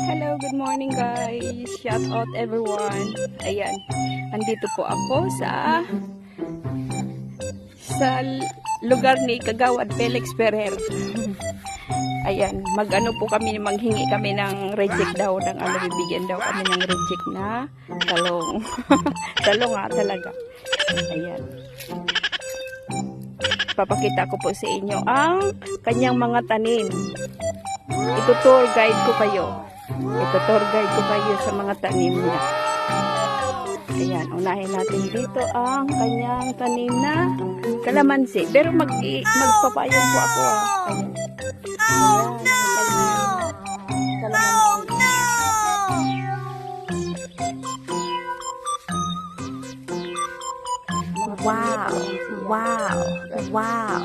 Hello, good morning guys. Shout out everyone. Ayan. Andito po ako sa lugar ni Kagawad Felix Ferrer. Ayan, mag-ano po kami, manghingi kami ng reject daw, ng ano, bibigyan daw kami ng reject na talong. Talong nga talaga. Ayan. Papakita ko po sa inyo ang kanyang mga tanim. Ito-tour guide ko kayo. Ito-tour guide ko kayo sa mga tanim niya. Ayan, unahin natin dito ang kanyang tanim na kalamansi. Pero magpapayong po ako. Ayan. Ayan, kalamansi. Wow! Wow! Wow!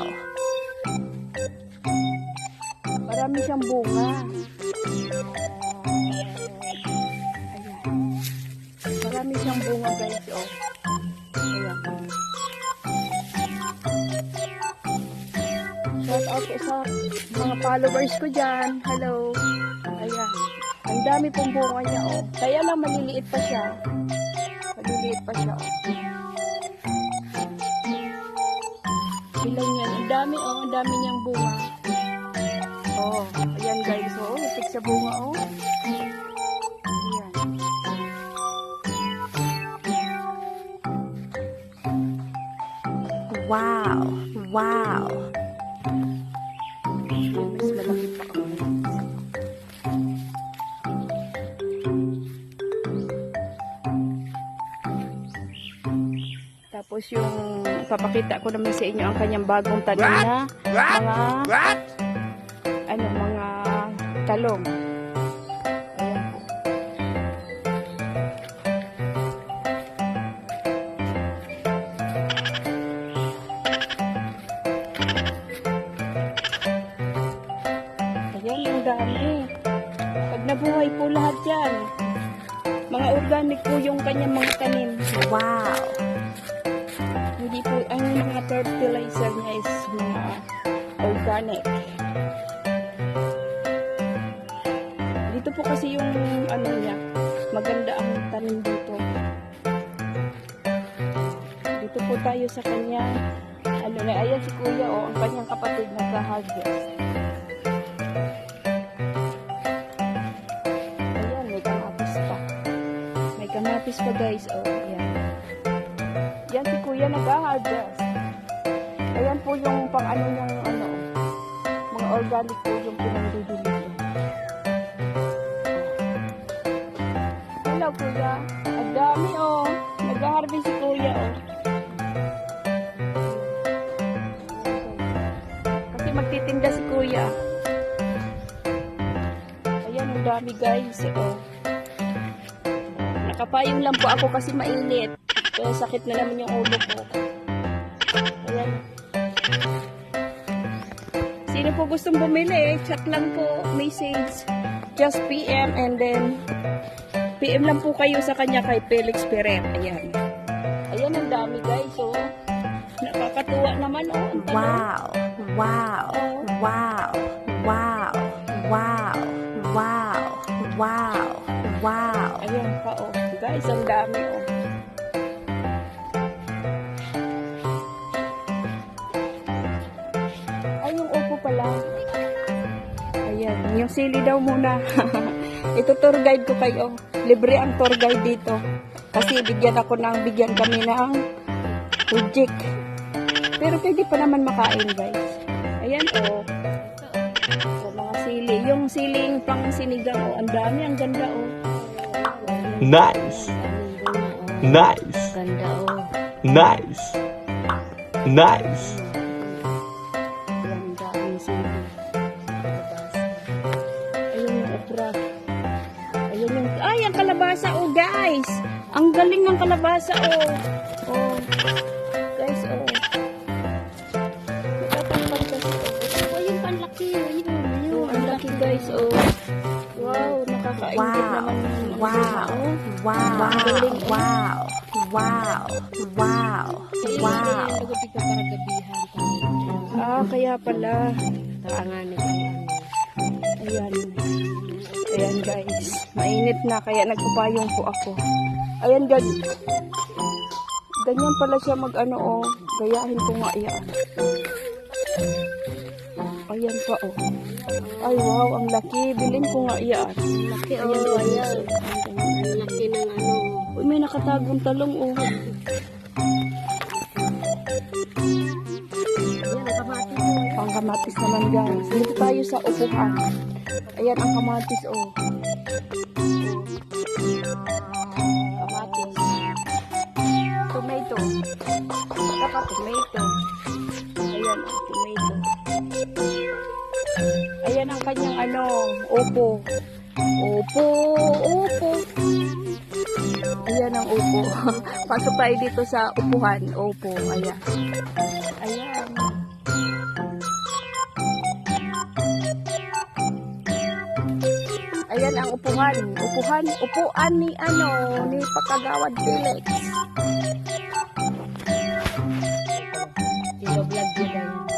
Marami siyang bunga. Ayan. Marami siyang bunga guys. Oh. Ayan. Shout out po sa mga followers ko dyan. Hello. Ayan. Ang dami pong bunga niya. Oh. Kaya lang maliliit pa siya. Maliliit pa siya. Oh. Ilan yan. Ang dami oh. Ang dami niyang bunga. Oh, ayan guys, oh, itik sa bunga, oh. Ayan. Wow, wow. Mas malaki pa ako. Tapos yung papakita ko naman sa inyo ang kanyang bagong tanim na mga talong. Ayan. Ayan, ang dami. Pag nabuhay po lahat yan, mga organic po yung kanyang mga tanim. Wow! Hindi po, ang mga fertilizer niya is mga organic. Dito po kasi yung ano niya, maganda ang tanim dito. Dito po tayo sa kanya, ano na, ayan si Kuya o, ang kanyang kapatid nagka-harvest. Ayan, may kamatis pa. May kamatis pa guys, o, ayan. Yan si Kuya nagka-harvest. Ayan po yung pang ano niyang ano, mga organic po yung pinangbibili. Hello Kuya, ang dami oh, nag-harvest si Kuya oh. Kasi magtitinda si Kuya. Ayan, ang dami guys oh. Nakapayong lang po ako kasi mainit. Kaya sakit na naman yung ulo ko. Ayan. Sino po gustong bumili? Chat lang po, message. Just PM and then PM lang po kayo sa kanya kay Felix Ferrer. Ayan. Ayan, ang dami guys. Oh. Nakakatuwa naman. Oh. Wow. Wow. Oh. Wow. Wow. Wow. Wow. Wow. Wow. Ayan pa oh. Guys, ang dami oh. Ay, yung upo pala. Ayan. Yung sili daw muna. Ito tour guide ko kayo. Libre ang tour guide dito. Kasi bigyan kami ng reject. Pero pwede pa naman makain guys. Ayan o. So, mga sili. Yung siling pang sinigang o. Ang dami, ang ganda o. Nice. Nice. Ganda o. Nice. Nice. Ayan, daming sili. Ayun yung okra. Ayun yung, ay, ang kalabasa oh guys. Ang galing ng kalabasa oh. Oh. Guys oh. Nakapagpag kasi oh. Oh, yung panlaki. Ayun. Oh, ang laki guys oh. Wow, nakakaingit naman yung Wow. oh. Wow. Galing, oh. Wow. Wow. Wow. Wow. Ah, kaya pala. Tanganin ang Ayan. Ayan guys, mainit na kaya nagpapayong po ako. Ayan guys, ganyan pala siya mag-ano oh, gayahin ko nga yan. Ayan pa oh. Ay wow, ang laki, bilhin ko nga yan. Laki Ayan, oh, guys. ayan. Ang laki ng ano. Uy, may nakatagong talong oh. Ayan, nakabati mo. Ang kamatis naman guys. Dito tayo sa upuhan. Ayan ang kamatis oh. Kamatis. Tomato. Saka tomato. Ayan oh, tomato. Ayan ang kanyang ano, upo. Upo, upo. Ayan ang upo. Pasok tayo dito sa upuhan. Upo, ayan. Ayan. Ayan ang upuhan. Upuan ni ano, ni Pakagawad Felix. Sino vlog yun lang.